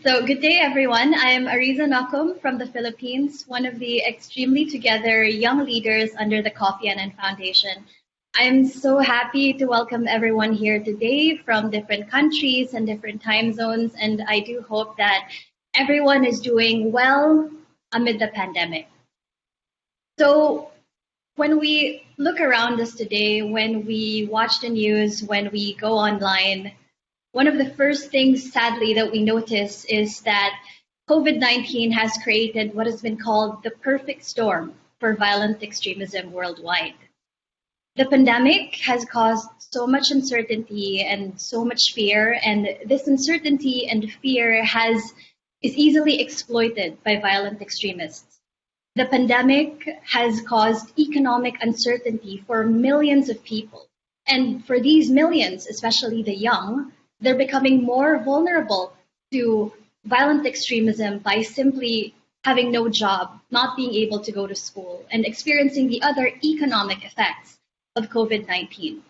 So good day, everyone. I am Arizza Nocum from the Philippines, one of the extremely together young leaders under the Kofi Annan Foundation. I'm so happy to welcome everyone here today from different countries and different time zones, and I do hope that everyone is doing well amid the pandemic. So when we look around us today, when we watch the news, when we go online, one of the first things, sadly, that we notice is that COVID-19 has created what has been called the perfect storm for violent extremism worldwide. The pandemic has caused so much uncertainty and so much fear, and this uncertainty and fear is easily exploited by violent extremists. The pandemic has caused economic uncertainty for millions of people. And for these millions, especially the young, they're becoming more vulnerable to violent extremism by simply having no job, not being able to go to school, and experiencing the other economic effects of COVID-19.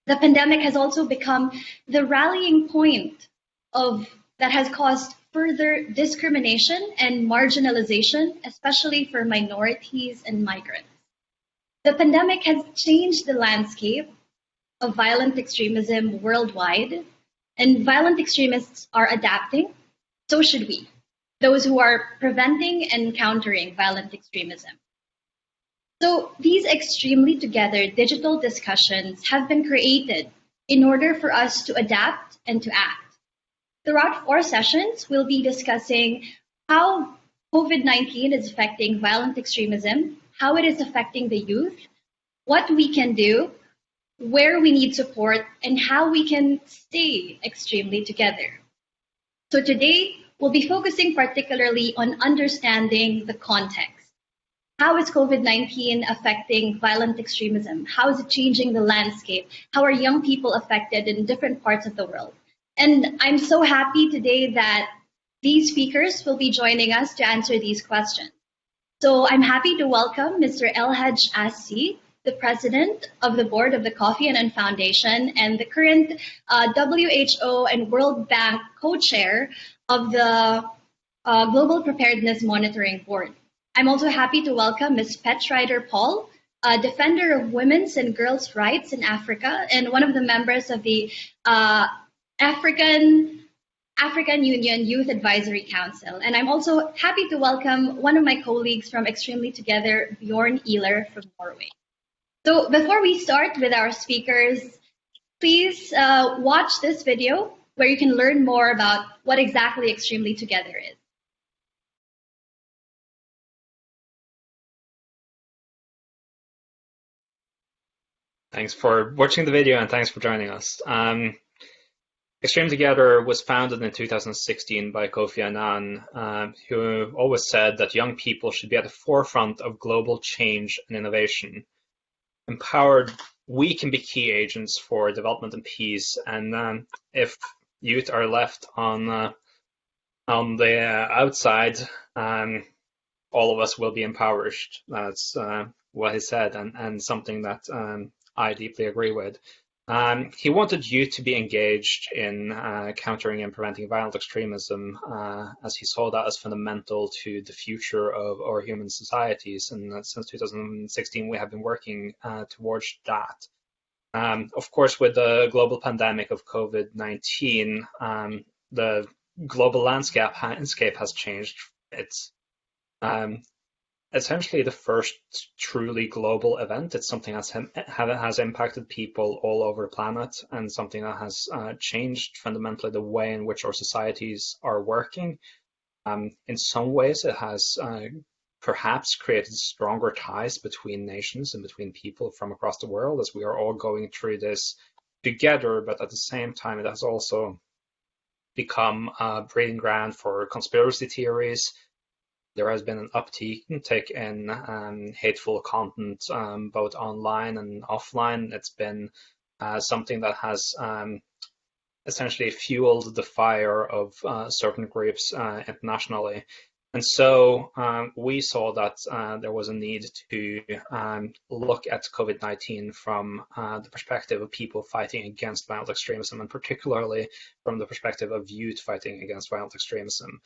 The pandemic has also become the rallying point that has caused further discrimination and marginalization, especially for minorities and migrants. The pandemic has changed the landscape of violent extremism worldwide, and violent extremists are adapting. So should we, those who are preventing and countering violent extremism. So these extremely together digital discussions have been created in order for us to adapt and to act. Throughout 4 sessions, we'll be discussing how COVID-19 is affecting violent extremism, how it is affecting the youth, what we can do, where we need support, and how we can stay extremely together. So today, we'll be focusing particularly on understanding the context. How is COVID-19 affecting violent extremism? How is it changing the landscape? How are young people affected in different parts of the world? And I'm so happy today that these speakers will be joining us to answer these questions. So I'm happy to welcome Mr. Elhadj Assi, the president of the board of the Kofi Annan Foundation and the current WHO and World Bank co-chair of the Global Preparedness Monitoring Board. I'm also happy to welcome Ms. Petrider Paul, a defender of women's and girls' rights in Africa and one of the members of the African Union Youth Advisory Council. And I'm also happy to welcome one of my colleagues from Extremely Together, Bjorn Ihler from Norway. So before we start with our speakers, please watch this video where you can learn more about what exactly Extremely Together is. Thanks for watching the video and thanks for joining us. Extreme Together was founded in 2016 by Kofi Annan, who always said that young people should be at the forefront of global change and innovation. Empowered, we can be key agents for development and peace, and if youth are left on the outside, all of us will be impoverished. That's what he said, and something that I deeply agree with. He wanted youth to be engaged in countering and preventing violent extremism, as he saw that as fundamental to the future of our human societies. And since 2016, we have been working towards that. Of course, with the global pandemic of COVID-19, the global landscape has changed. It's essentially the first truly global event. It's something that has impacted people all over the planet and something that has changed fundamentally the way in which our societies are working. In some ways, it has perhaps created stronger ties between nations and between people from across the world as we are all going through this together, but at the same time, it has also become a breeding ground for conspiracy theories. There has been an uptick in hateful content, both online and offline. It's been something that has essentially fueled the fire of certain groups internationally. And so we saw that there was a need to look at COVID-19 from the perspective of people fighting against violent extremism, and particularly from the perspective of youth fighting against violent extremism.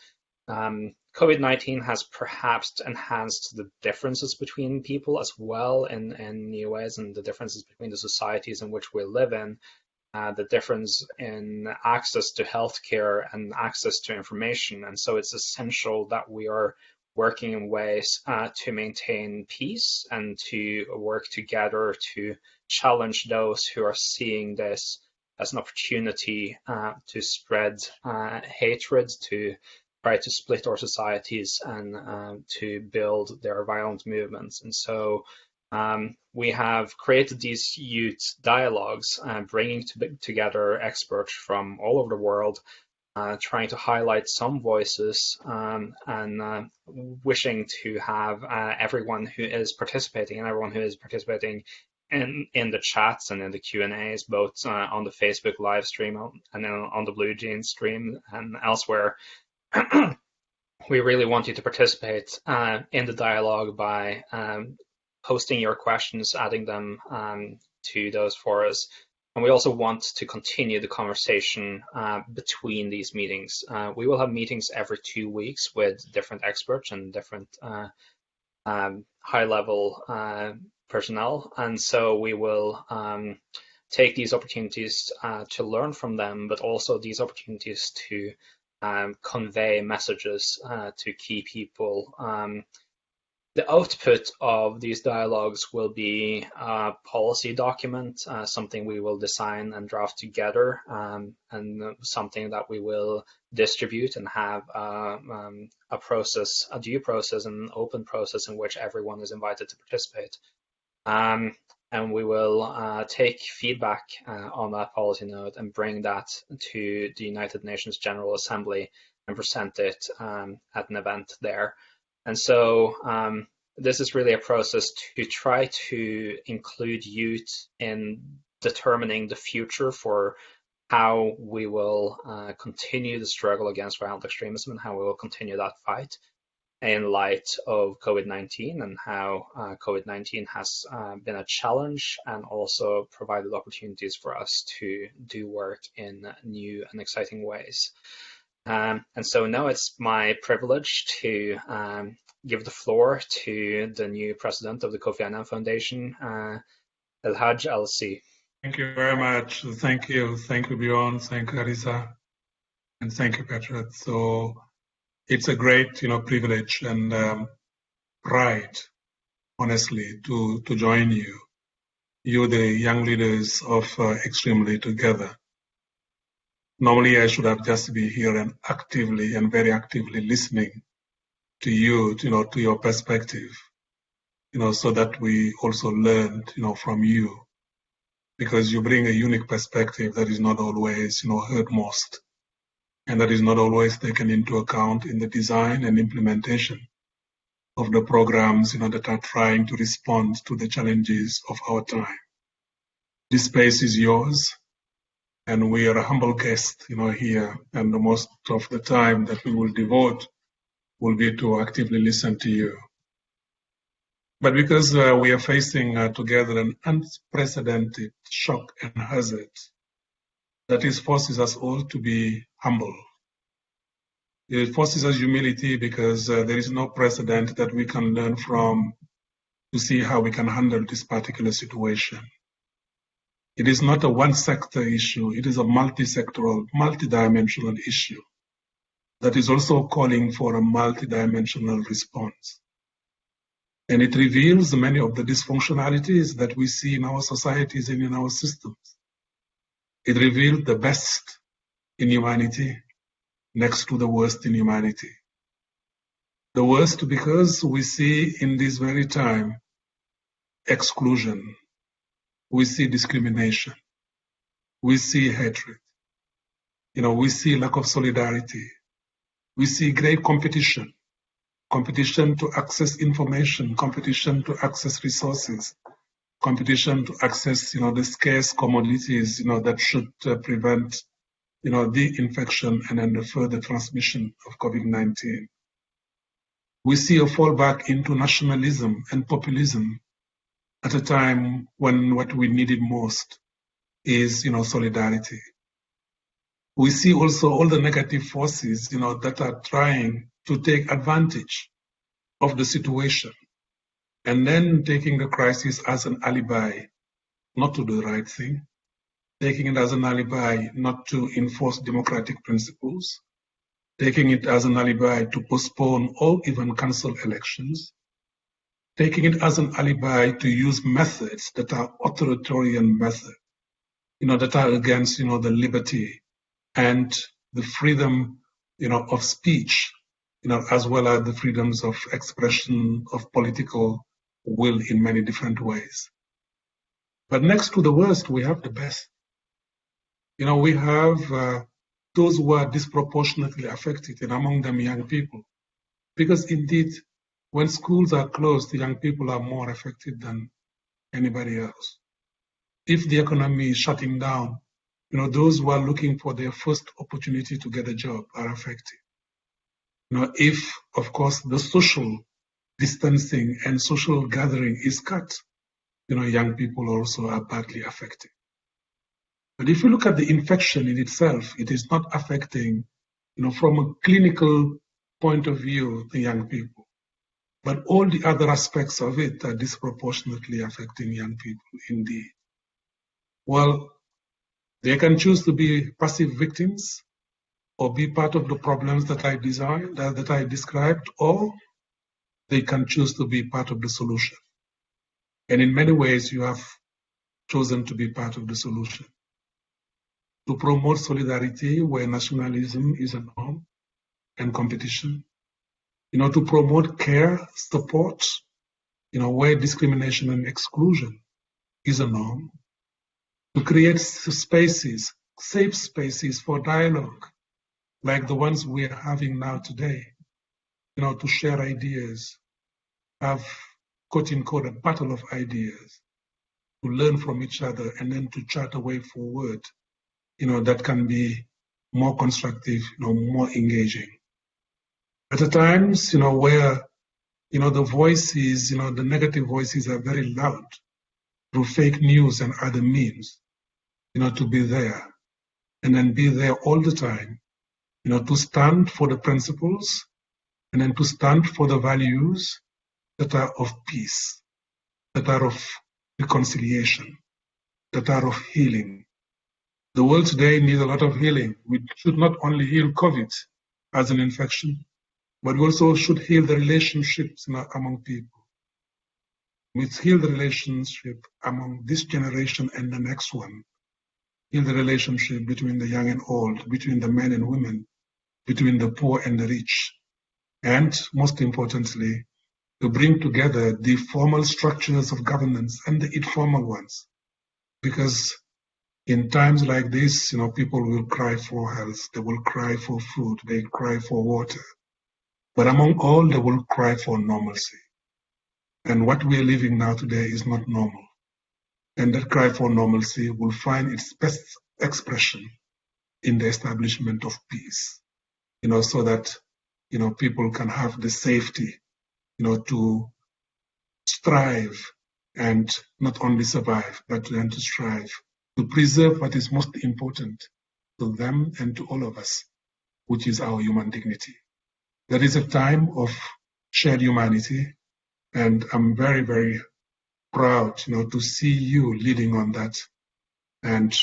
COVID-19 has perhaps enhanced the differences between people as well in new ways, and the differences between the societies in which we live in. The difference in access to healthcare and access to information. And so it's essential that we are working in ways to maintain peace and to work together to challenge those who are seeing this as an opportunity to spread hatred, to try to split our societies and to build their violent movements. And so we have created these youth dialogues, bringing together experts from all over the world, trying to highlight some voices and wishing to have everyone who is participating and everyone who is participating in the chats and in the Q&As, both on the Facebook live stream and then on the Blue Jeans stream and elsewhere. We really want you to participate in the dialogue by posting your questions, adding them to those for us. And we also want to continue the conversation between these meetings. We will have meetings every 2 weeks with different experts and different high-level personnel. And so we will take these opportunities to learn from them, but also these opportunities to convey messages to key people. The output of these dialogues will be a policy document, something we will design and draft together, and something that we will distribute and have a process, a due process, and an open process in which everyone is invited to participate. And we will take feedback on that policy note and bring that to the United Nations General Assembly and present it at an event there. And so this is really a process to try to include youth in determining the future for how we will continue the struggle against violent extremism and how we will continue that fight in light of COVID-19 and how COVID-19 has been a challenge and also provided opportunities for us to do work in new and exciting ways. And so now it's my privilege to give the floor to the new president of the Kofi Annan Foundation, Elhadj LC. Thank you very much. Thank you, Bjorn. Thank you, Arizza, and thank you, Petrider. So it's a great, privilege and pride, honestly, to join you. You, the young leaders of Extremely Together. Normally, I should have just been here and actively and very actively listening to you, to your perspective, so that we also learned, from you, because you bring a unique perspective that is not always, heard most, and that is not always taken into account in the design and implementation of the programs, that are trying to respond to the challenges of our time. This space is yours, and we are a humble guest, here, and the most of the time that we will devote will be to actively listen to you. But because we are facing together an unprecedented shock and hazard, that forces us all to be humble. It forces us humility because there is no precedent that we can learn from to see how we can handle this particular situation. It is not a one-sector issue. It is a multi-sectoral, multi-dimensional issue that is also calling for a multi-dimensional response. And it reveals many of the dysfunctionalities that we see in our societies and in our systems. It revealed the best in humanity next to the worst in humanity. The worst because we see in this very time exclusion, we see discrimination, we see hatred, we see lack of solidarity, we see great competition to access information, competition to access resources, competition to access, the scarce commodities, that should prevent, the infection and then the further transmission of COVID-19. We see a fallback into nationalism and populism at a time when what we needed most is, solidarity. We see also all the negative forces, that are trying to take advantage of the situation and then taking the crisis as an alibi not to do the right thing, taking it as an alibi not to enforce democratic principles, taking it as an alibi to postpone or even cancel elections, taking it as an alibi to use methods that are authoritarian methods, that are against, the liberty and the freedom, of speech, as well as the freedoms of expression of political will in many different ways. But next to the worst, we have the best. We have those who are disproportionately affected, and among them young people. Because indeed, when schools are closed, the young people are more affected than anybody else. If the economy is shutting down, those who are looking for their first opportunity to get a job are affected. If, of course, the social distancing and social gathering is cut, young people also are badly affected. But if you look at the infection in itself, it is not affecting, from a clinical point of view, the young people. But all the other aspects of it are disproportionately affecting young people indeed. Well, they can choose to be passive victims or be part of the problems that I designed, that I described, or they can choose to be part of the solution. And in many ways, you have chosen to be part of the solution. To promote solidarity where nationalism is a norm and competition, to promote care, support, where discrimination and exclusion is a norm, to create spaces, safe spaces for dialogue, like the ones we are having now today, to share ideas, have, quote unquote, a battle of ideas, to learn from each other and then to chart a way forward, that can be more constructive, more engaging. At times, where, the voices, the negative voices are very loud through fake news and other means, to be there and then be there all the time, to stand for the principles and then to stand for the values that are of peace, that are of reconciliation, that are of healing. The world today needs a lot of healing. We should not only heal COVID as an infection, but we also should heal the relationships among people. We heal the relationship among this generation and the next one. Heal the relationship between the young and old, between the men and women, between the poor and the rich. And most importantly, to bring together the formal structures of governance and the informal ones. Because in times like this, people will cry for health, they will cry for food, they cry for water. But among all, they will cry for normalcy. And what we are living now today is not normal. And that cry for normalcy will find its best expression in the establishment of peace, so that, people can have the safety, to strive and not only survive, but then to strive, to preserve what is most important to them and to all of us, which is our human dignity. There is a time of shared humanity, and I'm very, very proud, to see you leading on that, and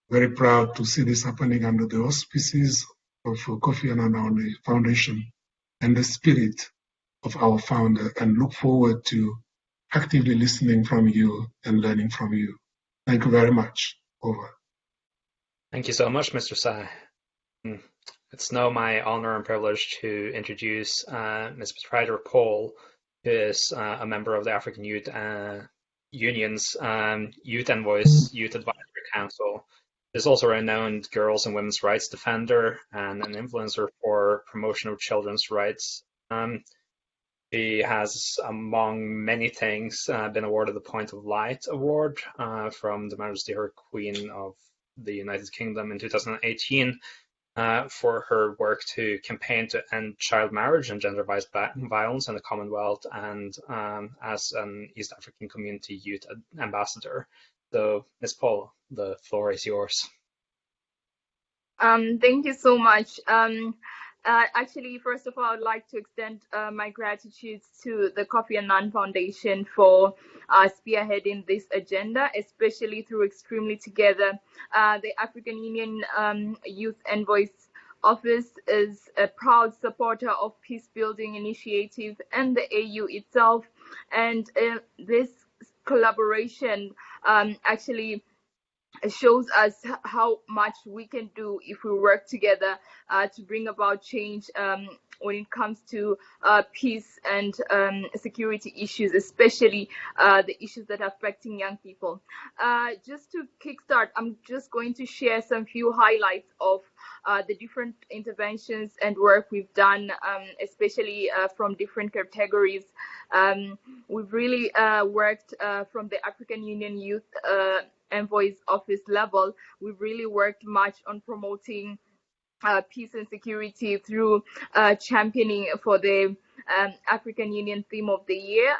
very proud to see this happening under the auspices of Kofi Annan Foundation and the spirit of our founder, and look forward to actively listening from you and learning from you. Thank you very much. Over. Thank you so much, Mr. Sai. It's now my honor and privilege to introduce Ms. Petrider Paul, who is a member of the African Youth Union's Youth Envoys Youth Advisory Council. She's also a renowned girls' and women's rights defender and an influencer for promotion of children's rights. She has, among many things, been awarded the Point of Light Award from the Majesty her Queen of the United Kingdom in 2018. for her work to campaign to end child marriage and gender-based violence in the Commonwealth, and as an East African Community Youth Ambassador. So, Ms. Paul, the floor is yours. Thank you so much. Actually, first of all, I'd like to extend my gratitude to the Kofi Annan Foundation for spearheading this agenda, especially through Extremely Together. The African Union Youth Envoy's Office is a proud supporter of peace-building initiative and the AU itself. And this collaboration actually shows us how much we can do if we work together to bring about change when it comes to peace and security issues, especially the issues that are affecting young people. Just to kickstart, I'm just going to share some few highlights of the different interventions and work we've done, especially from different categories. We've really worked from the African Union Youth Envoy's Office level. We've really worked much on promoting peace and security through championing for the African Union theme of the year,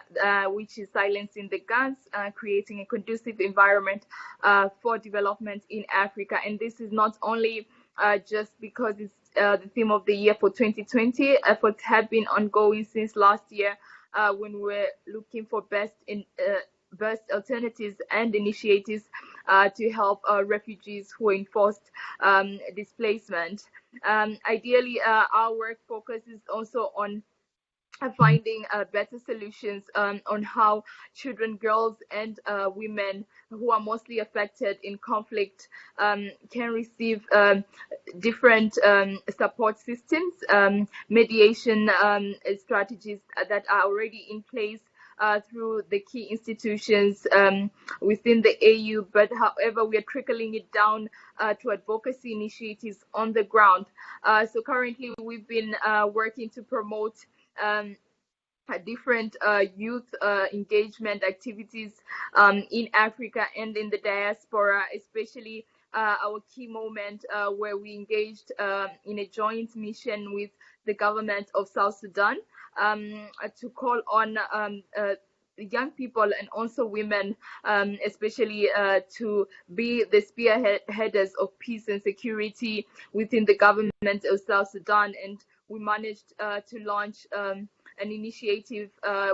which is silencing the guns, creating a conducive environment for development in Africa. And this is not only just because it's the theme of the year for 2020. Efforts have been ongoing since last year when we're looking for best alternatives and initiatives to help refugees who are in forced displacement. Ideally, our work focuses also on finding better solutions on how children, girls, and women who are mostly affected in conflict can receive different support systems, mediation strategies that are already in place through the key institutions within the AU, but however, we are trickling it down to advocacy initiatives on the ground. So currently, we've been working to promote different youth engagement activities in Africa and in the diaspora, especially our key moment where we engaged in a joint mission with the government of South Sudan to call on young people and also women, especially to be the spearheaders of peace and security within the government of South Sudan. And we managed to launch an initiative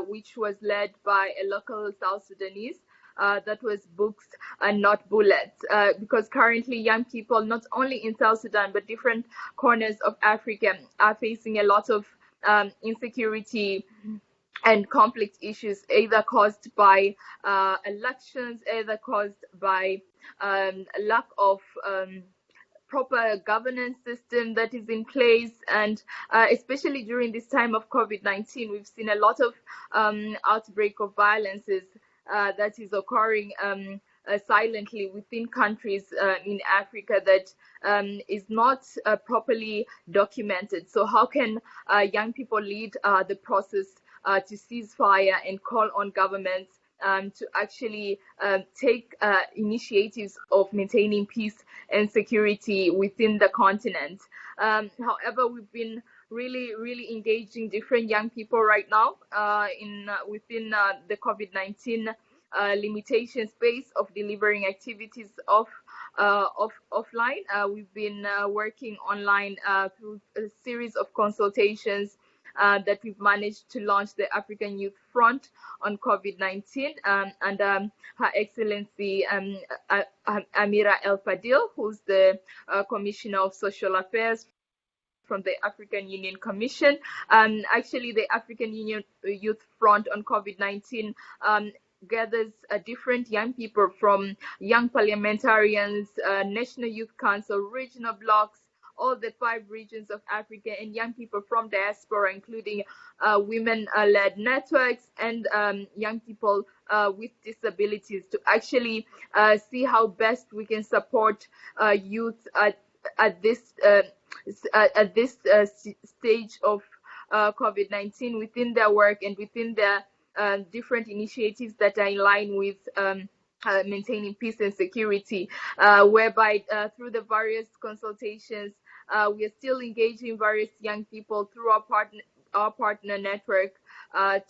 which was led by a local South Sudanese. That was books and not bullets, because currently young people, not only in South Sudan, but different corners of Africa, are facing a lot of insecurity and conflict issues, either caused by elections, either caused by lack of proper governance system that is in place. And especially during this time of COVID-19, we've seen a lot of outbreak of violences that is occurring silently within countries in Africa that is not properly documented. So how can young people lead the process to cease fire and call on governments to actually take initiatives of maintaining peace and security within the continent? However, we've been really engaging different young people right now within the COVID-19 limitation space of delivering activities offline. We've been working online through a series of consultations that we've managed to launch the African Youth Front on COVID-19, and Her Excellency Amira El Fadil, who's the Commissioner of Social Affairs from the African Union Commission. Actually, the African Union Youth Front on COVID-19 gathers different young people from young parliamentarians, National Youth Council, regional blocks, all the 5 regions of Africa, and young people from diaspora, including women-led networks and young people with disabilities, to actually see how best we can support youth at this stage of COVID-19 within their work and within their different initiatives that are in line with maintaining peace and security, whereby through the various consultations we are still engaging various young people through our partner network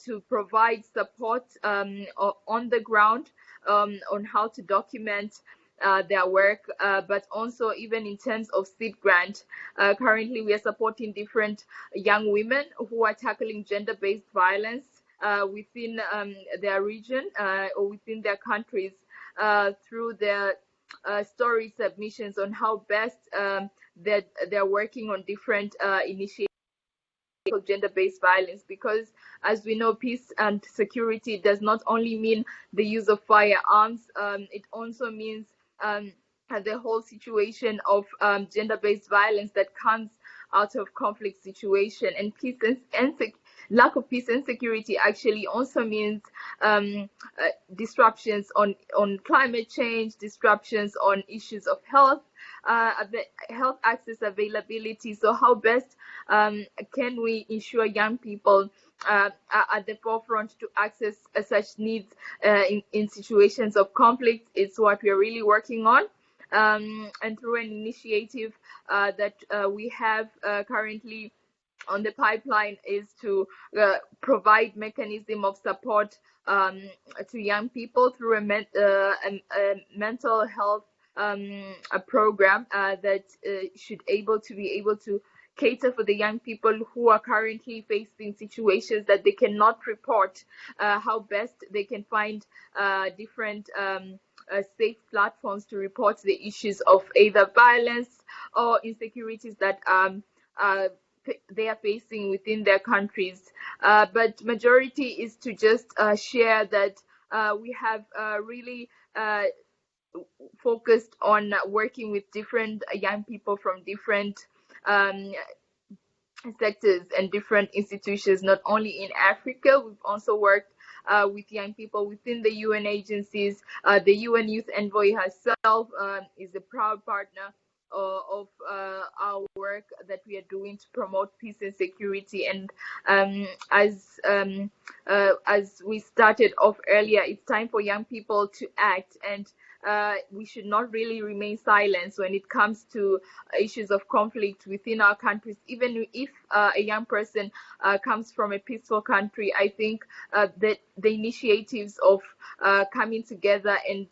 to provide support on the ground on how to document their work, but also even in terms of seed grant. Currently, we are supporting different young women who are tackling gender-based violence within their region or within their countries through their story submissions on how best that they're working on different initiatives of gender-based violence, because as we know, peace and security does not only mean the use of firearms, it also means the whole situation of gender-based violence that comes out of conflict situation. And peace and lack of peace and security actually also means disruptions on climate change, disruptions on issues of health, health access availability. So how best can we ensure young people are at the forefront to access such needs in situations of conflict? It's what we're really working on. And through an initiative that we have currently on the pipeline is to provide mechanism of support to young people through a mental health a program that should be able to cater for the young people who are currently facing situations that they cannot report, how best they can find different safe platforms to report the issues of either violence or insecurities that they are facing within their countries. But majority is to just share that we have really focused on working with different young people from different sectors and different institutions, not only in Africa. We've also worked with young people within the UN agencies. The UN Youth Envoy herself is a proud partner of our work that we are doing to promote peace and security. And as we started off earlier, it's time for young people to act, and we should not really remain silent when it comes to issues of conflict within our countries. Even if a young person comes from a peaceful country, I think that the initiatives of coming together and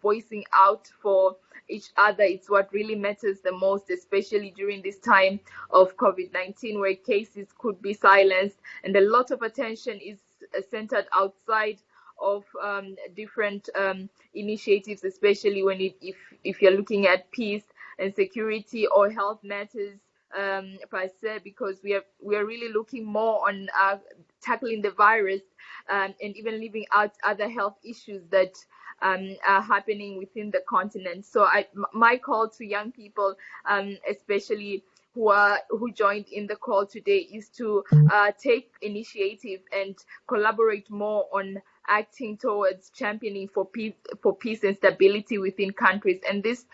voicing out for each other, it's what really matters the most, especially during this time of COVID-19, where cases could be silenced and a lot of attention is centered outside of different initiatives, especially when if you're looking at peace and security or health matters per se, because we are really looking more on tackling the virus and even leaving out other health issues that are happening within the continent. So my call to young people, especially who joined in the call today, is to take initiative and collaborate more on acting towards championing for peace and stability within countries. And this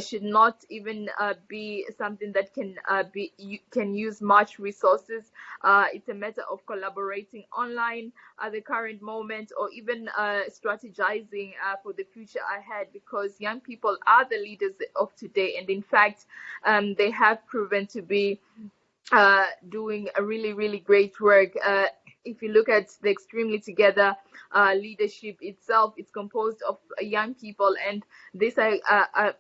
should not even be something that can use much resources. It's a matter of collaborating online at the current moment, or even strategizing for the future ahead, because young people are the leaders of today, and in fact they have proven to be doing a really, really great work. If you look at the Extremely Together leadership itself, it's composed of young people, and these are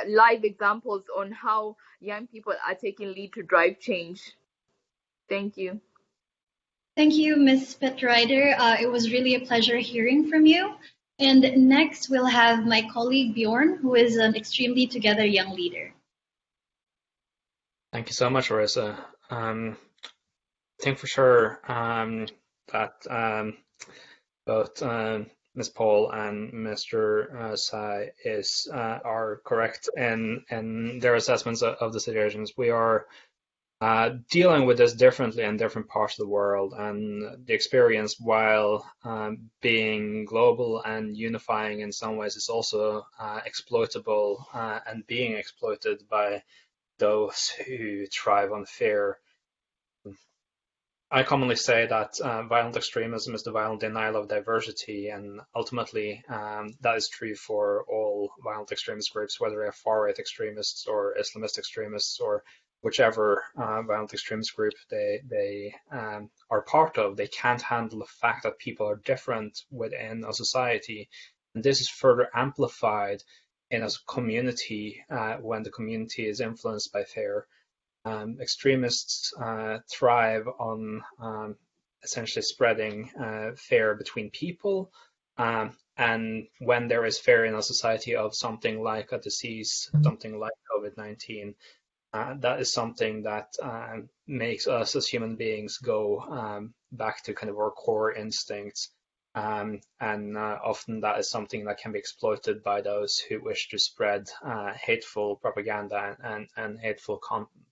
live examples on how young people are taking lead to drive change. Thank you. Thank you, Ms. Petrider. It was really a pleasure hearing from you. And next, we'll have my colleague Bjorn, who is an Extremely Together young leader. Thank you so much, Arizza. I think for sure that both Ms. Paul and Mr. Sai are correct in their assessments of the situations. We are dealing with this differently in different parts of the world, and the experience, while being global and unifying in some ways, is also exploitable and being exploited by those who thrive on fear. I commonly say that violent extremism is the violent denial of diversity, and ultimately that is true for all violent extremist groups, whether they're far-right extremists or Islamist extremists or whichever violent extremist group they are part of. They can't handle the fact that people are different within a society, and this is further amplified in a community when the community is influenced by fear. Extremists thrive on essentially spreading fear between people. And when there is fear in a society of something like a disease, something like COVID-19, that is something that makes us as human beings go back to kind of our core instincts. And often that is something that can be exploited by those who wish to spread hateful propaganda and hateful content.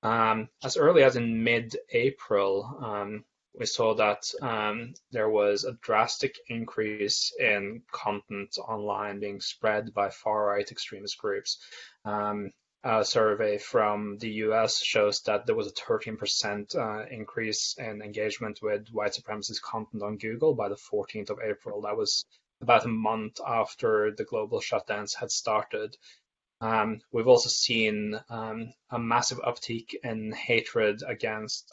As early as in mid-April, we saw that there was a drastic increase in content online being spread by far-right extremist groups. A survey from the US shows that there was a 13% increase in engagement with white supremacist content on Google by the 14th of April. That was about a month after the global shutdowns had started. We've also seen a massive uptick in hatred against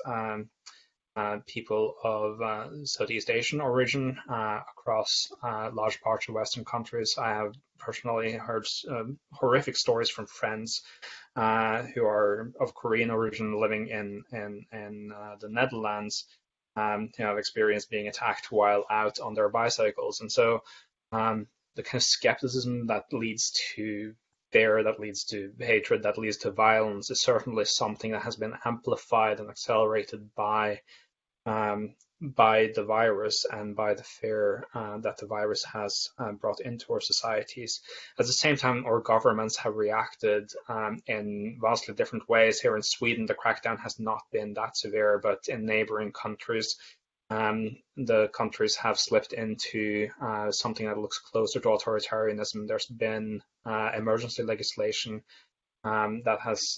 people of Southeast Asian origin across large parts of Western countries. I have personally heard horrific stories from friends who are of Korean origin living in the Netherlands, who have experienced being attacked while out on their bicycles. And so the kind of skepticism that leads to fear, that leads to hatred, that leads to violence is certainly something that has been amplified and accelerated by the virus and by the fear that the virus has brought into our societies. At the same time, our governments have reacted in vastly different ways. Here in Sweden, the crackdown has not been that severe, but in neighboring countries, the countries have slipped into something that looks closer to authoritarianism. There's been emergency legislation that has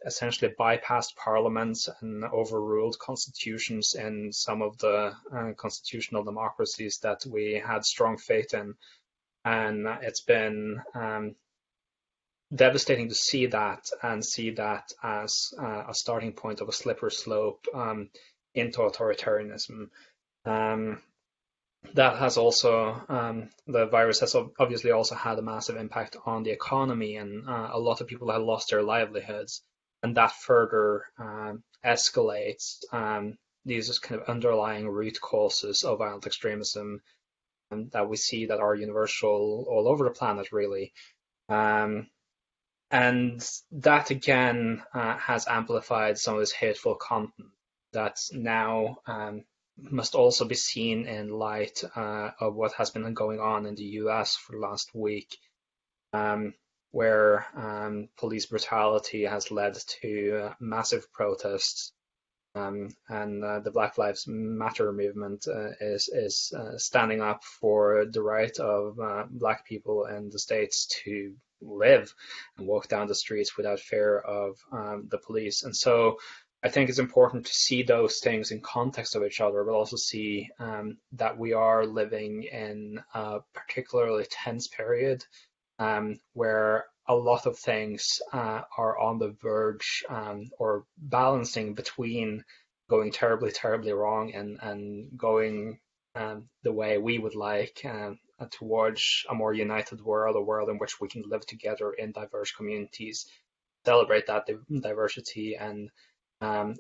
essentially bypassed parliaments and overruled constitutions in some of the constitutional democracies that we had strong faith in. And it's been devastating to see that and see that as a starting point of a slippery slope into authoritarianism. That has also, the virus has obviously also had a massive impact on the economy, and a lot of people have lost their livelihoods, and that further escalates these kind of underlying root causes of violent extremism that we see that are universal all over the planet, really. And that again has amplified some of this hateful content that's now must also be seen in light of what has been going on in the US for the last week, where police brutality has led to massive protests, and the Black Lives Matter movement is standing up for the right of Black people in the States to live and walk down the streets without fear of the police. And so I think it's important to see those things in context of each other, but also see that we are living in a particularly tense period where a lot of things are on the verge or balancing between going terribly, terribly wrong and going the way we would like towards a more united world, a world in which we can live together in diverse communities, celebrate that diversity, and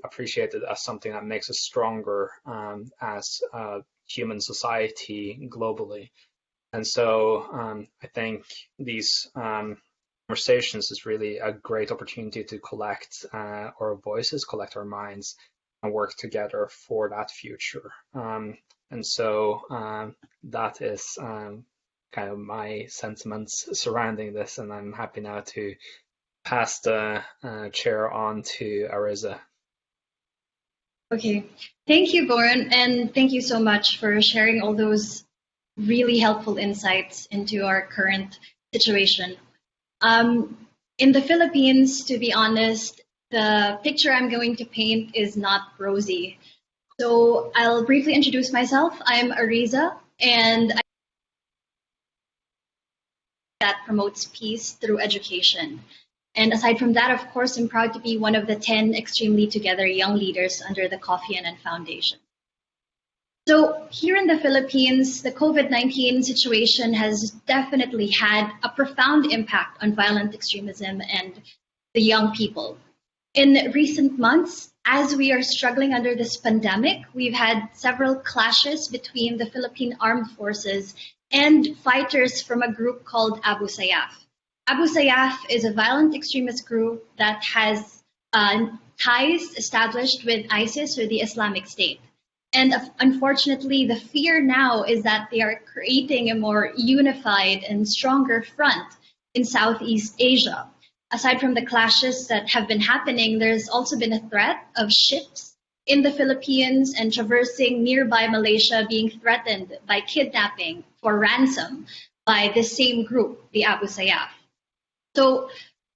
appreciate it as something that makes us stronger as a human society globally. And so I think these conversations is really a great opportunity to collect our voices, collect our minds, and work together for that future. And so that is kind of my sentiments surrounding this, and I'm happy now to pass the chair on to Arizza. Okay, thank you, Bjorn, and thank you so much for sharing all those really helpful insights into our current situation. In the Philippines, to be honest, the picture I'm going to paint is not rosy. So I'll briefly introduce myself. I'm Arizza, and that promotes peace through education. And aside from that, of course, I'm proud to be one of the 10 extremely together young leaders under the Kofi Annan Foundation. So here in the Philippines, the COVID-19 situation has definitely had a profound impact on violent extremism and the young people. In recent months, as we are struggling under this pandemic, we've had several clashes between the Philippine Armed Forces and fighters from a group called Abu Sayyaf. Abu Sayyaf is a violent extremist group that has ties established with ISIS or the Islamic State. And unfortunately, the fear now is that they are creating a more unified and stronger front in Southeast Asia. Aside from the clashes that have been happening, there's also been a threat of ships in the Philippines and traversing nearby Malaysia being threatened by kidnapping for ransom by the same group, the Abu Sayyaf. So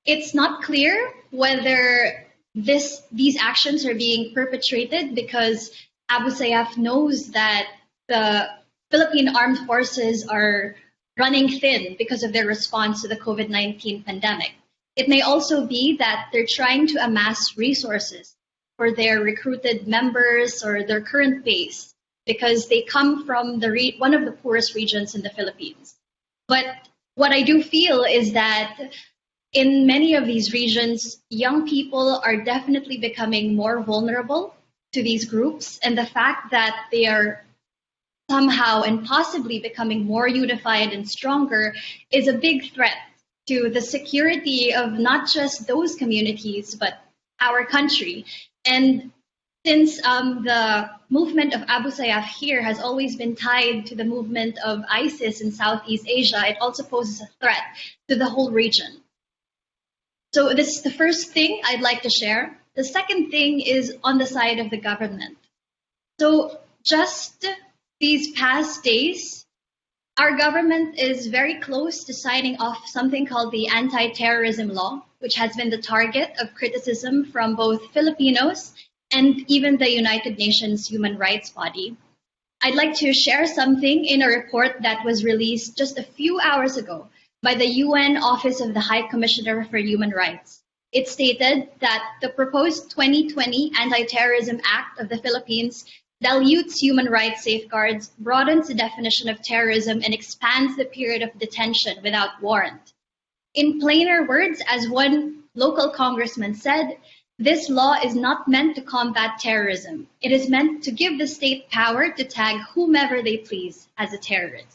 it's not clear whether these actions are being perpetrated because Abu Sayyaf knows that the Philippine armed forces are running thin because of their response to the COVID-19 pandemic. It may also be that they're trying to amass resources for their recruited members or their current base because they come from one of the poorest regions in the Philippines. But what I do feel is that in many of these regions, young people are definitely becoming more vulnerable to these groups, and the fact that they are somehow and possibly becoming more unified and stronger is a big threat to the security of not just those communities, but our country. And since the movement of Abu Sayyaf here has always been tied to the movement of ISIS in Southeast Asia, it also poses a threat to the whole region. So this is the first thing I'd like to share. The second thing is on the side of the government. So just these past days, our government is very close to signing off something called the anti-terrorism law, which has been the target of criticism from both Filipinos and even the United Nations human rights body. I'd like to share something in a report that was released just a few hours ago by the UN Office of the High Commissioner for Human Rights. It stated that the proposed 2020 Anti-Terrorism Act of the Philippines dilutes human rights safeguards, broadens the definition of terrorism, and expands the period of detention without warrant. In plainer words, as one local congressman said, this law is not meant to combat terrorism. It is meant to give the state power to tag whomever they please as a terrorist.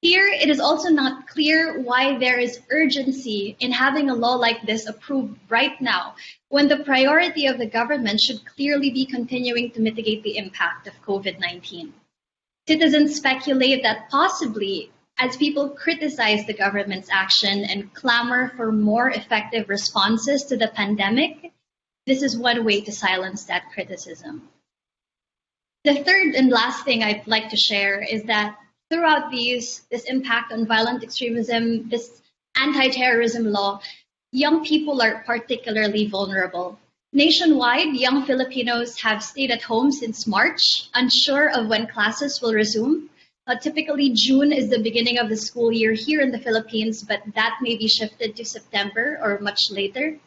Here, it is also not clear why there is urgency in having a law like this approved right now, when the priority of the government should clearly be continuing to mitigate the impact of COVID-19. Citizens speculate that possibly, as people criticize the government's action and clamor for more effective responses to the pandemic, this is one way to silence that criticism. The third and last thing I'd like to share is that throughout this impact on violent extremism, this anti-terrorism law, young people are particularly vulnerable. Nationwide, young Filipinos have stayed at home since March, unsure of when classes will resume. Typically, June is the beginning of the school year here in the Philippines, but that may be shifted to September or much later.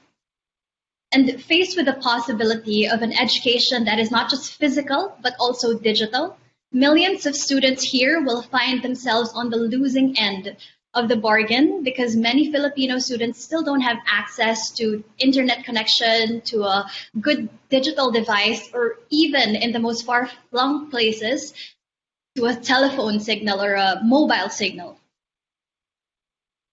And faced with the possibility of an education that is not just physical, but also digital, millions of students here will find themselves on the losing end of the bargain because many Filipino students still don't have access to internet connection, to a good digital device, or even in the most far-flung places, to a telephone signal or a mobile signal.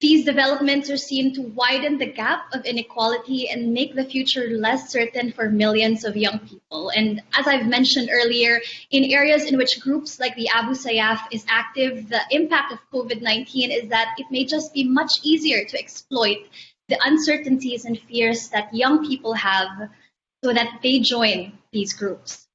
These developments are seen to widen the gap of inequality and make the future less certain for millions of young people. And as I've mentioned earlier, in areas in which groups like the Abu Sayyaf is active, the impact of COVID-19 is that it may just be much easier to exploit the uncertainties and fears that young people have so that they join these groups.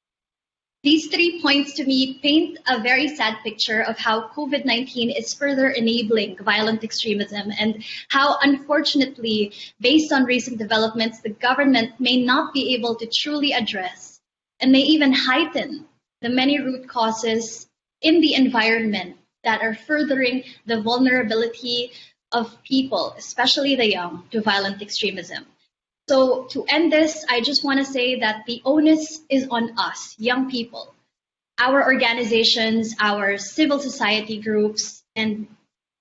These 3 points to me paint a very sad picture of how COVID-19 is further enabling violent extremism and how, unfortunately, based on recent developments, the government may not be able to truly address and may even heighten the many root causes in the environment that are furthering the vulnerability of people, especially the young, to violent extremism. So to end this, I just want to say that the onus is on us, young people, our organizations, our civil society groups, and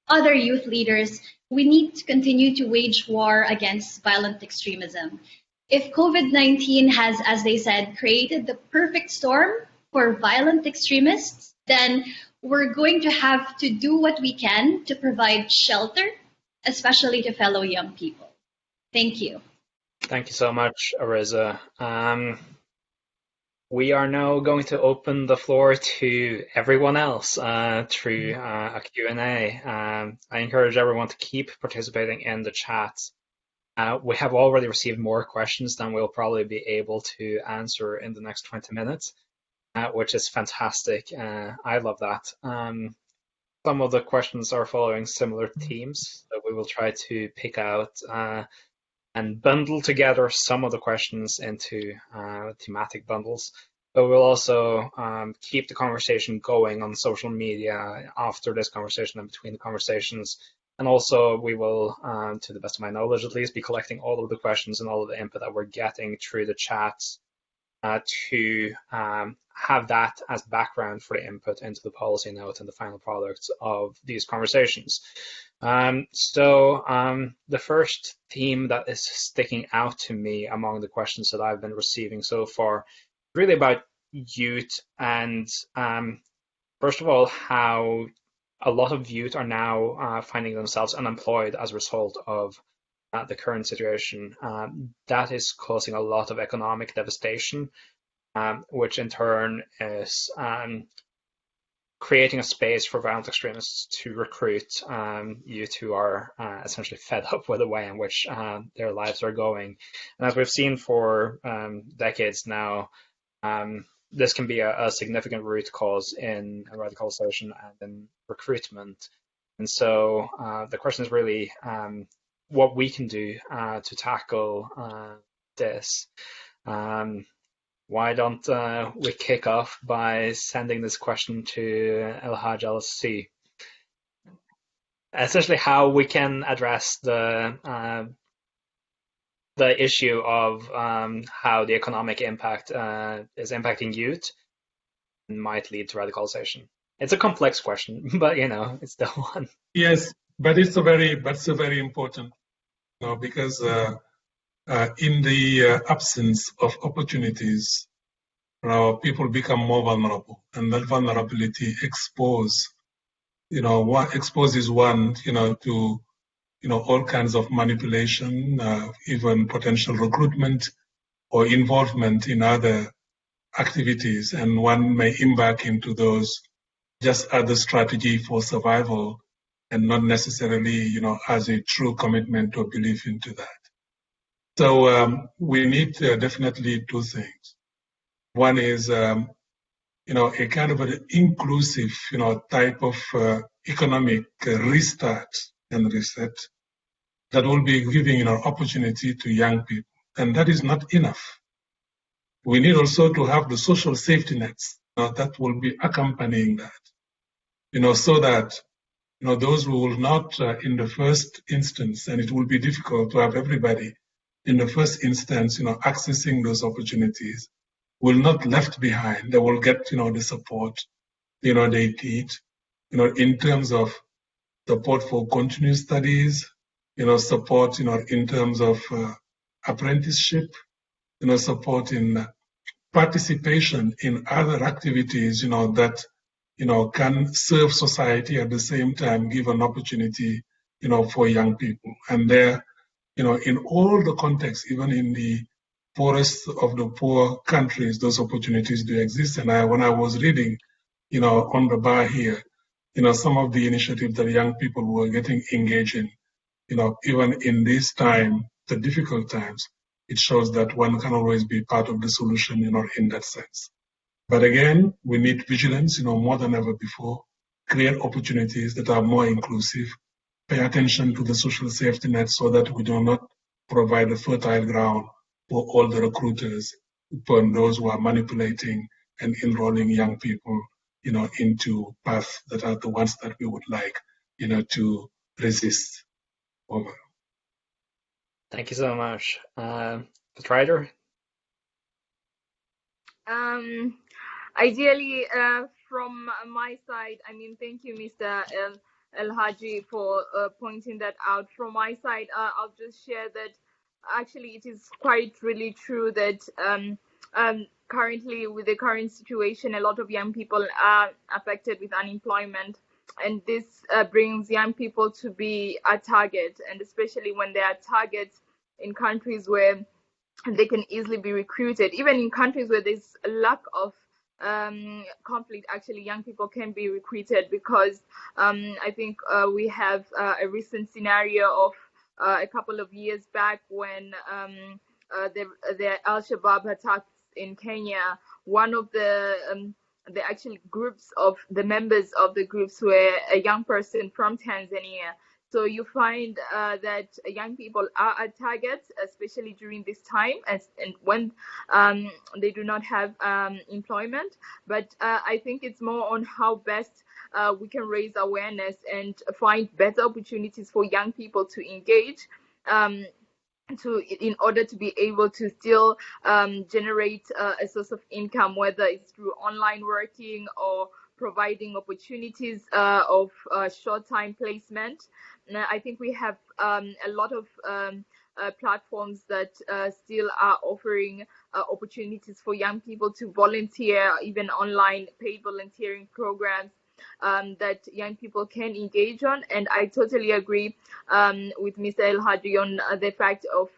other youth leaders. We need to continue to wage war against violent extremism. If COVID-19 has, as they said, created the perfect storm for violent extremists, then we're going to have to do what we can to provide shelter, especially to fellow young people. Thank you. Thank you so much, Arizza. We are now going to open the floor to everyone else through a Q&A. I encourage everyone to keep participating in the chat. We have already received more questions than we'll probably be able to answer in the next 20 minutes, which is fantastic. I love that. Some of the questions are following similar themes that we will try to pick out and bundle together some of the questions into thematic bundles. But we'll also keep the conversation going on social media after this conversation and between the conversations. And also we will, to the best of my knowledge at least, be collecting all of the questions and all of the input that we're getting through the chats to have that as background for the input into the policy note and the final products of these conversations. So the first theme that is sticking out to me among the questions that I've been receiving so far, really about youth and first of all, how a lot of youth are now finding themselves unemployed as a result of the current situation. That is causing a lot of economic devastation, which in turn is creating a space for violent extremists to recruit youth who are essentially fed up with the way in which their lives are going. And as we've seen for decades now, this can be a significant root cause in radicalization and in recruitment. And so the question is really what we can do to tackle this. Why don't we kick off by sending this question to Elhadj LSC? Essentially, how we can address the issue of how the economic impact is impacting youth and might lead to radicalization. It's a complex question, but it's the one. Yes, but it's a very important, because in the absence of opportunities, people become more vulnerable, and that vulnerability exposes one, to all kinds of manipulation, even potential recruitment or involvement in other activities, and one may embark into those just as a strategy for survival and not necessarily, as a true commitment or belief into that. So we need definitely two things. One is, a kind of an inclusive, type of economic restart and reset that will be giving, opportunity to young people. And that is not enough. We need also to have the social safety nets that will be accompanying that, so that, those who will not in the first instance, and it will be difficult to have everybody in the first instance, accessing those opportunities, will not left behind. They will get, the support, they need, in terms of support for continuous studies, support, in terms of apprenticeship, support in participation in other activities, that, can serve society at the same time, give an opportunity, for young people. And there, in all the contexts, even in the poorest of the poor countries, those opportunities do exist. And when I was reading, on the bar here, some of the initiatives that young people were getting engaged in, even in this time, the difficult times, it shows that one can always be part of the solution, in that sense. But again, we need vigilance, more than ever before, create opportunities that are more inclusive, pay attention to the social safety net so that we do not provide a fertile ground for all the recruiters upon those who are manipulating and enrolling young people, into paths that are the ones that we would like, to resist. Over. Thank you so much. Petrider? Ideally, from my side, thank you, Mr. Elhadj, for pointing that out. From my side, I'll just share that actually it is quite really true that currently, with the current situation, a lot of young people are affected with unemployment. And this brings young people to be a target, and especially when they are targets in countries where they can easily be recruited. Even in countries where there's a lack of conflict, actually young people can be recruited, because I think we have a recent scenario of a couple of years back when the Al-Shabaab attacks in Kenya. One of the actual groups of the members of the groups were a young person from Tanzania. So you find that young people are a target, especially during this time, and when they do not have employment. But I think it's more on how best we can raise awareness and find better opportunities for young people to engage. In order to be able to still generate a source of income, whether it's through online working or providing opportunities of short-time placement. I think we have a lot of platforms that still are offering opportunities for young people to volunteer, even online paid volunteering programs that young people can engage on. And I totally agree with Mr. Elhadj on the fact of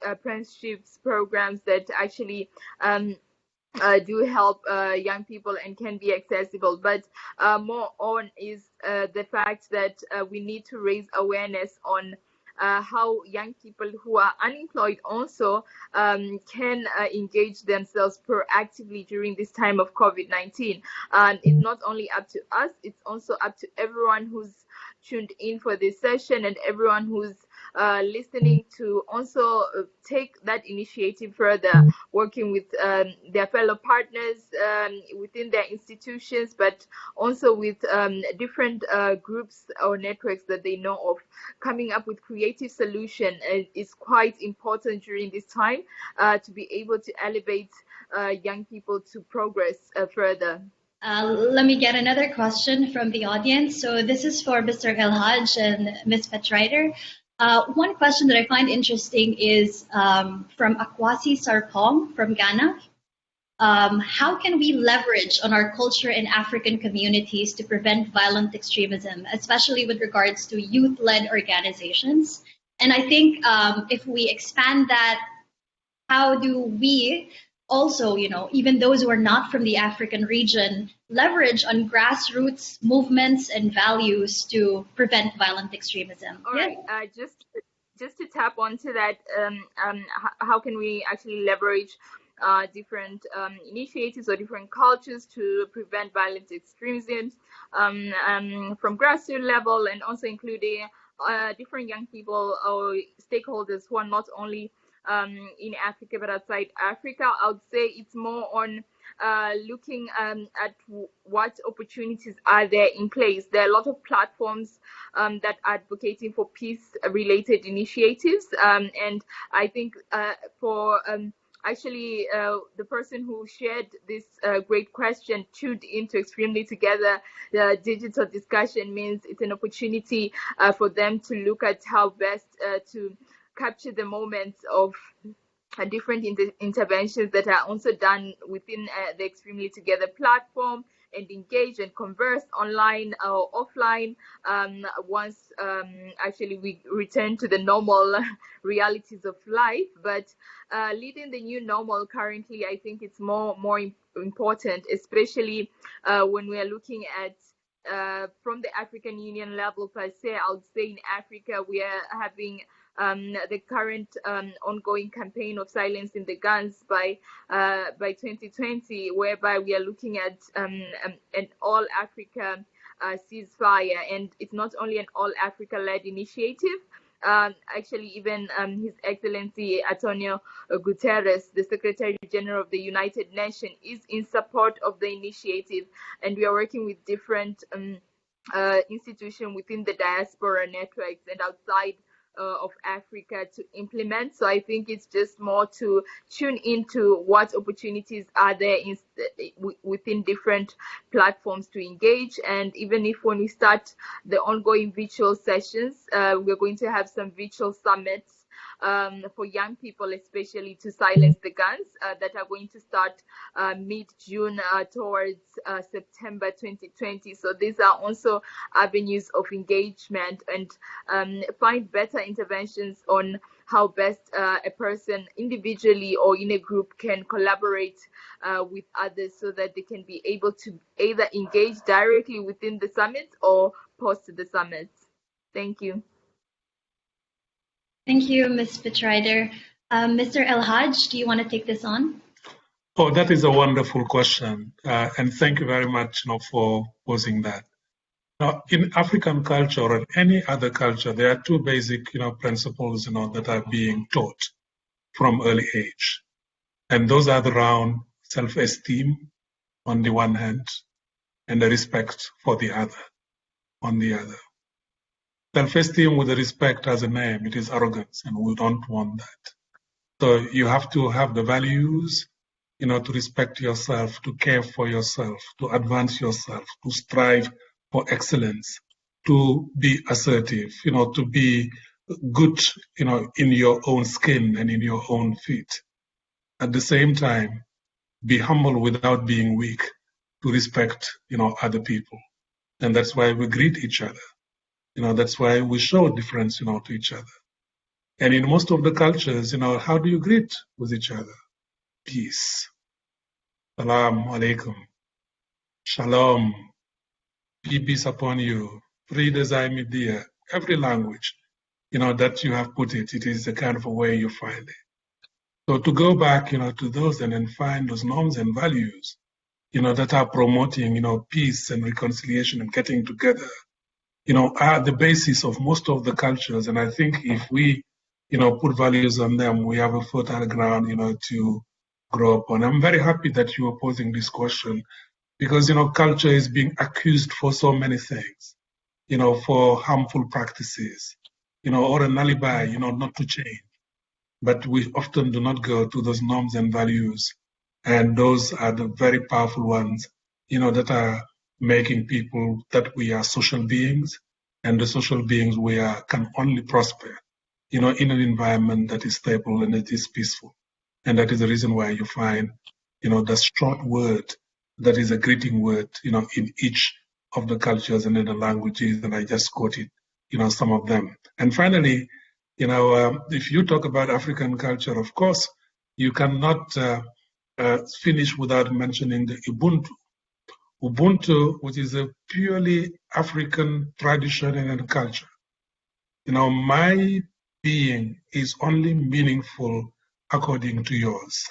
apprenticeships programs that actually do help young people and can be accessible. But more on is the fact that we need to raise awareness on how young people who are unemployed also can engage themselves proactively during this time of COVID-19. And it's not only up to us, it's also up to everyone who's tuned in for this session and everyone who's listening to also take that initiative further, working with their fellow partners within their institutions, but also with different groups or networks that they know of. Coming up with creative solution is quite important during this time to be able to elevate young people to progress further. Let me get another question from the audience. So this is for Mr. Elhadj and Ms. Petrider. One question that I find interesting is from Akwasi Sarpong from Ghana. How can we leverage on our culture in African communities to prevent violent extremism, especially with regards to youth-led organizations? And I think if we expand that, how do we also, even those who are not from the African region, leverage on grassroots movements and values to prevent violent extremism? All right, just to tap onto that, how can we actually leverage different initiatives or different cultures to prevent violent extremism from grassroots level, and also including different young people or stakeholders who are not only in Africa but outside Africa? I would say it's more on looking at what opportunities are there in place. There are a lot of platforms that are advocating for peace-related initiatives, and I think for actually the person who shared this great question tuned into Extremely Together, the digital discussion means it's an opportunity for them to look at how best to capture the moments of different interventions that are also done within the Extremely Together platform, and engage and converse online or offline once actually we return to the normal realities of life. But leading the new normal currently, I think it's more important, especially when we are looking at from the African Union level per se. I would say in Africa we are having the current ongoing campaign of silencing the guns by 2020, whereby we are looking at an all-Africa ceasefire, and it's not only an all-Africa-led initiative. actually even His Excellency Antonio Guterres, the Secretary General of the United Nations, is in support of the initiative, and we are working with different institutions within the diaspora networks and outside of Africa to implement. So I think it's just more to tune into what opportunities are there within different platforms to engage. And even if when we start the ongoing virtual sessions, we're going to have some virtual summits for young people, especially to silence the guns, that are going to start mid-June towards September 2020. So these are also avenues of engagement, and find better interventions on how best a person individually or in a group can collaborate with others so that they can be able to either engage directly within the summit or post the summit. Thank you. Thank you, Ms. Petrider. Mr. Elhadj, do you want to take this on? Oh, that is a wonderful question, and thank you very much, for posing that. Now, in African culture or any other culture, there are two basic, principles, that are being taught from early age, and those are around self-esteem on the one hand, and the respect for the other on the other. Self-esteem with the respect as a name, it is arrogance, and we don't want that. So you have to have the values, to respect yourself, to care for yourself, to advance yourself, to strive for excellence, to be assertive, to be good, in your own skin and in your own feet. At the same time, be humble without being weak, to respect, other people. And that's why we greet each other. That's why we show difference, to each other. And in most of the cultures, how do you greet with each other? Peace. Salam alaikum. Shalom. Peace upon you. Friede sei mit dir. Every language, that you have put it is the kind of a way you find it. So to go back, to those and then find those norms and values, that are promoting, peace and reconciliation and getting together, are the basis of most of the cultures. And I think if we, put values on them, we have a fertile ground, to grow up on. I'm very happy that you are posing this question because, culture is being accused for so many things, for harmful practices, or an alibi, not to change. But we often do not go to those norms and values. And those are the very powerful ones, that are making people that we are social beings, and the social beings we are can only prosper, in an environment that is stable and it is peaceful. And that is the reason why you find, the short word that is a greeting word, in each of the cultures and in the languages, and I just quoted, some of them. And finally, if you talk about African culture, of course, you cannot finish without mentioning the Ubuntu. Ubuntu, which is a purely African tradition and culture. My being is only meaningful according to yours.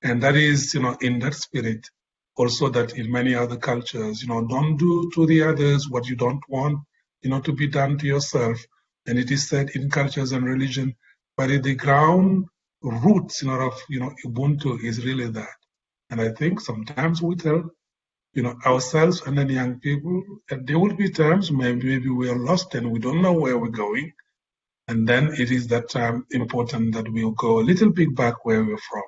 And that is, in that spirit, also that in many other cultures, don't do to the others what you don't want, to be done to yourself. And it is said in cultures and religion, but in the ground roots, of, Ubuntu is really that. And I think sometimes we tell, ourselves and then young people, and there will be times maybe we are lost and we don't know where we're going. And then it is that time important that we'll go a little bit back where we're from.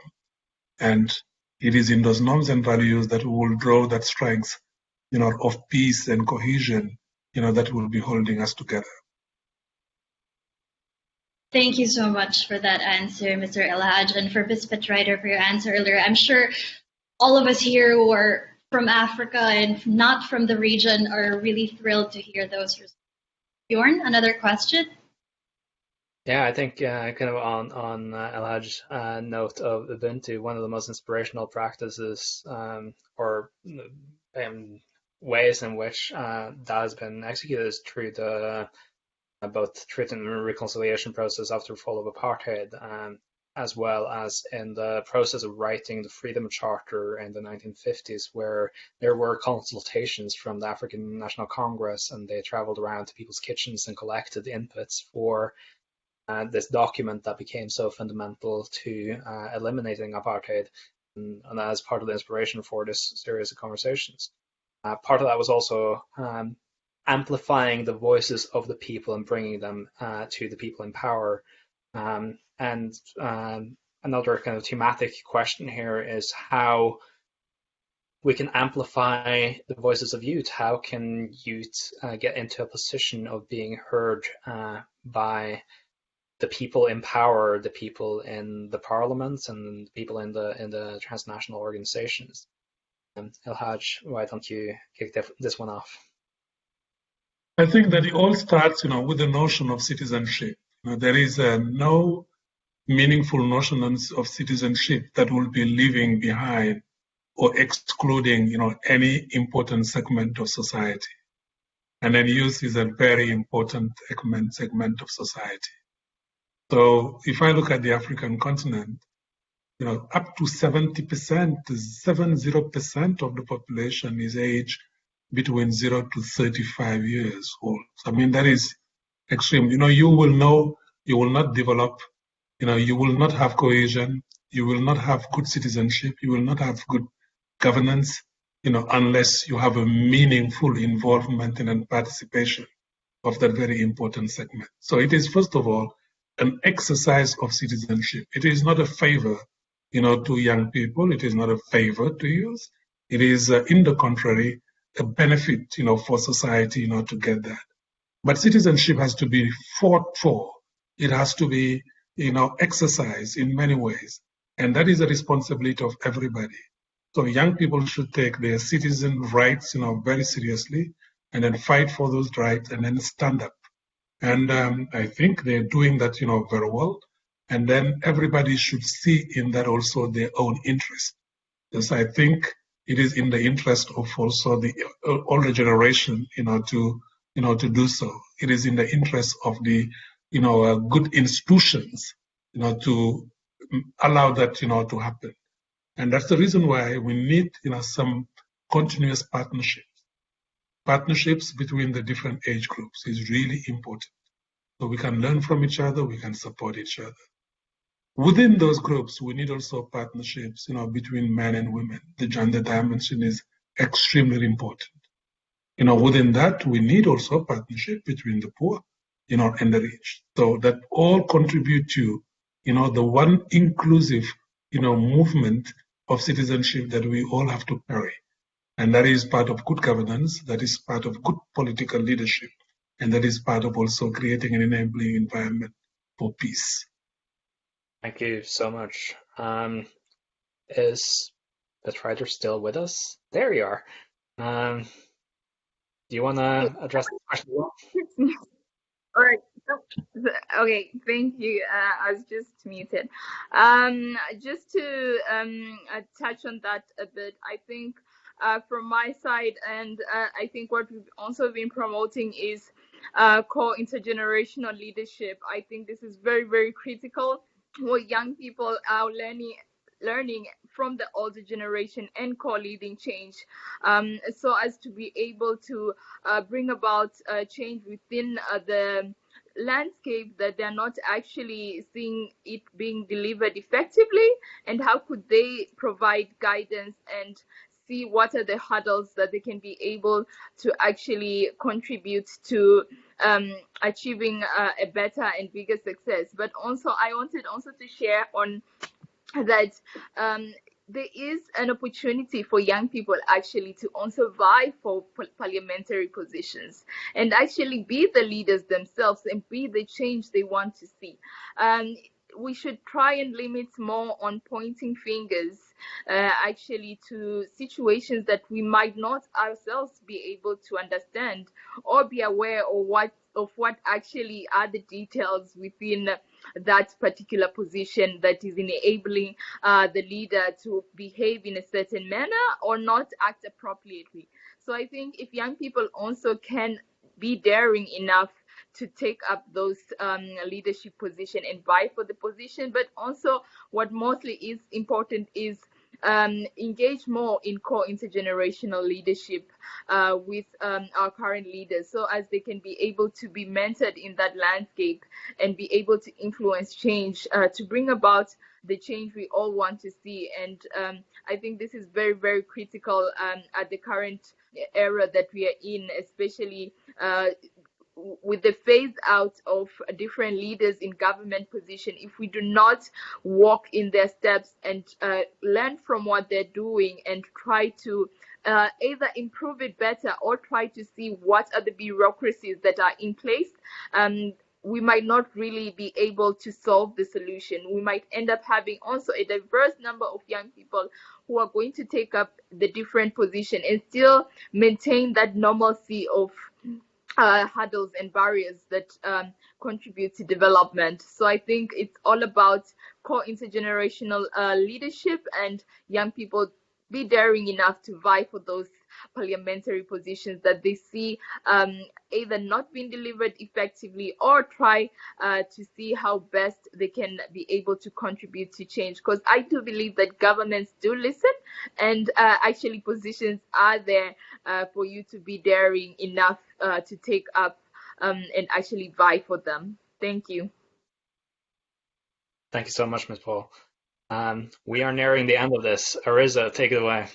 And it is in those norms and values that we will draw that strength, of peace and cohesion, that will be holding us together. Thank you so much for that answer, Mr. Elhadj, and for Ms. Petrider for your answer earlier. I'm sure all of us here who are from Africa and not from the region are really thrilled to hear those results. Bjorn, another question? Yeah, I think kind of on Elhadj's note of Ubuntu, one of the most inspirational practices or ways in which that has been executed is through the both truth and reconciliation process after the fall of apartheid, as well as in the process of writing the Freedom Charter in the 1950s, where there were consultations from the African National Congress, and they traveled around to people's kitchens and collected inputs for this document that became so fundamental to eliminating apartheid, and as part of the inspiration for this series of conversations. Part of that was also amplifying the voices of the people and bringing them to the people in power. And another kind of thematic question here is how we can amplify the voices of youth. How can youth get into a position of being heard by the people in power, the people in the parliaments, and the people in the transnational organizations? Elhadj, why don't you kick this one off? I think that it all starts, with the notion of citizenship. There is no meaningful notion of citizenship that will be leaving behind or excluding, any important segment of society. And then youth is a very important segment of society. So if I look at the African continent, up to 70%, 70% of the population is aged between 0 to 35 years old. So, I mean, that is extreme. You will not develop, you will not have cohesion, you will not have good citizenship, you will not have good governance, unless you have a meaningful involvement and participation of that very important segment. So it is, first of all, an exercise of citizenship. It is not a favor, to young people. It is not a favor to youth. It is, in the contrary, a benefit, for society, to get that. But citizenship has to be fought for. It has to be, exercised in many ways. And that is a responsibility of everybody. So young people should take their citizen rights, very seriously, and then fight for those rights and then stand up. And I think they're doing that, very well. And then everybody should see in that also their own interest. Because I think it is in the interest of also the older generation, to do so. It is in the interest of the, good institutions, to allow that, to happen. And that's the reason why we need, some continuous partnerships. Partnerships between the different age groups is really important. So we can learn from each other, we can support each other. Within those groups, we need also partnerships, between men and women. The gender dimension is extremely important. Within that, we need also partnership between the poor, and the rich. So that all contribute to, the one inclusive, movement of citizenship that we all have to carry. And that is part of good governance, that is part of good political leadership, and that is part of also creating an enabling environment for peace. Thank you so much. Is Petrider still with us? There you are. Do you want to address the question? All right. Okay, thank you. I was just muted. Just to touch on that a bit, I think from my side, and I think what we've also been promoting is core intergenerational leadership. I think this is very, very critical. What young people are learning from the older generation and co-leading change, so as to be able to bring about change within the landscape that they're not actually seeing it being delivered effectively, and how could they provide guidance and see what are the hurdles that they can be able to actually contribute to achieving a better and bigger success. But also I wanted also to share on that there is an opportunity for young people actually to also vie for parliamentary positions and actually be the leaders themselves and be the change they want to see. We should try and limit more on pointing fingers actually to situations that we might not ourselves be able to understand or be aware of what actually are the details within that particular position that is enabling the leader to behave in a certain manner or not act appropriately. So I think if young people also can be daring enough to take up those leadership position and vie for the position, but also what mostly is important is engage more in co-intergenerational leadership with our current leaders, so as they can be able to be mentored in that landscape and be able to influence change to bring about the change we all want to see. And I think this is very, very critical at the current era that we are in, especially with the phase out of different leaders in government position. If we do not walk in their steps and learn from what they're doing and try to either improve it better or try to see what are the bureaucracies that are in place, we might not really be able to solve the solution. We might end up having also a diverse number of young people who are going to take up the different position and still maintain that normalcy of hurdles and barriers that contribute to development. So I think it's all about co-intergenerational leadership, and young people be daring enough to vie for those parliamentary positions that they see either not being delivered effectively, or try to see how best they can be able to contribute to change. Because I do believe that governments do listen, and actually positions are there for you to be daring enough to take up and actually vie for them. Thank you. Thank you so much, Ms. Paul. We are nearing the end of this. Arizza, take it away.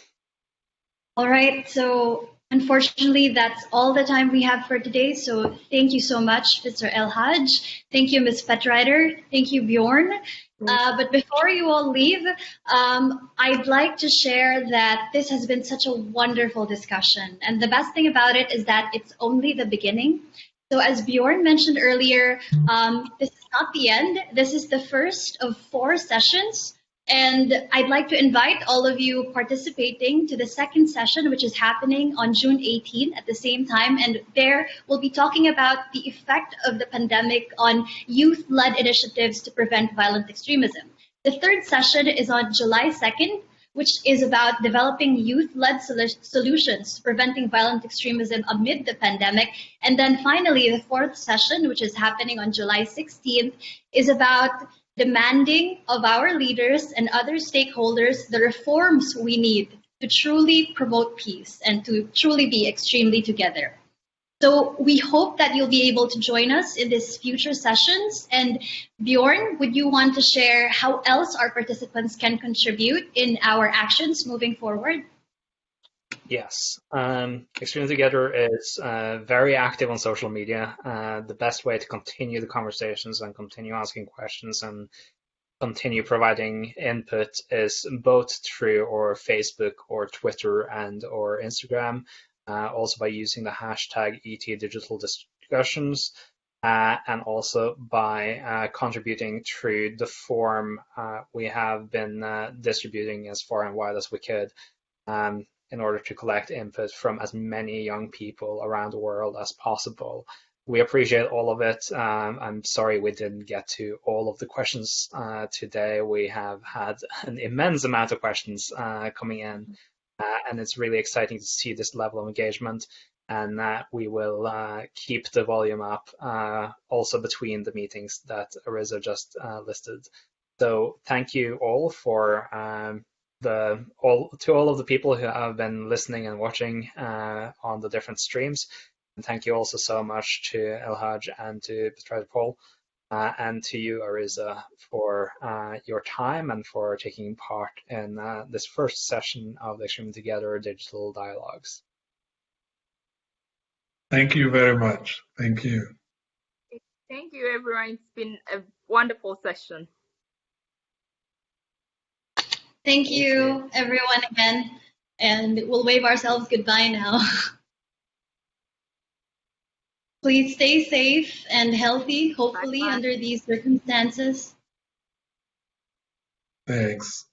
All right, so unfortunately, that's all the time we have for today. So thank you so much, Mr. Elhadj. Thank you, Ms. Petrider. Thank you, Bjorn. But before you all leave, I'd like to share that this has been such a wonderful discussion. And the best thing about it is that it's only the beginning. So as Bjorn mentioned earlier, this is not the end. This is the first of 4 sessions. And I'd like to invite all of you participating to the second session, which is happening on June 18 at the same time. And there we'll be talking about the effect of the pandemic on youth-led initiatives to prevent violent extremism. The third session is on July 2nd, which is about developing youth-led solutions to preventing violent extremism amid the pandemic. And then finally, the fourth session, which is happening on July 16th, is about demanding of our leaders and other stakeholders the reforms we need to truly promote peace and to truly be extremely together. So we hope that you'll be able to join us in these future sessions. And Bjorn, would you want to share how else our participants can contribute in our actions moving forward? Yes, Extremely Together is very active on social media. The best way to continue the conversations and continue asking questions and continue providing input is both through our Facebook or Twitter and or Instagram, also by using the hashtag #ETDigitalDiscussions, and also by contributing through the form we have been distributing as far and wide as we could, in order to collect input from as many young people around the world as possible. We appreciate all of it. I'm sorry we didn't get to all of the questions today. We have had an immense amount of questions coming in, and it's really exciting to see this level of engagement. And we will keep the volume up also between the meetings that Arizza just listed. So thank you all for to all of the people who have been listening and watching on the different streams. And thank you also so much to Elhadj and to Petrider and to you, Arizza, for your time and for taking part in this first session of the Extremely Together Digital Dialogues. Thank you very much. Thank you. Thank you, everyone. It's been a wonderful session. Thank you, everyone, again. And we'll wave ourselves goodbye now. Please stay safe and healthy, hopefully, under these circumstances. Thanks.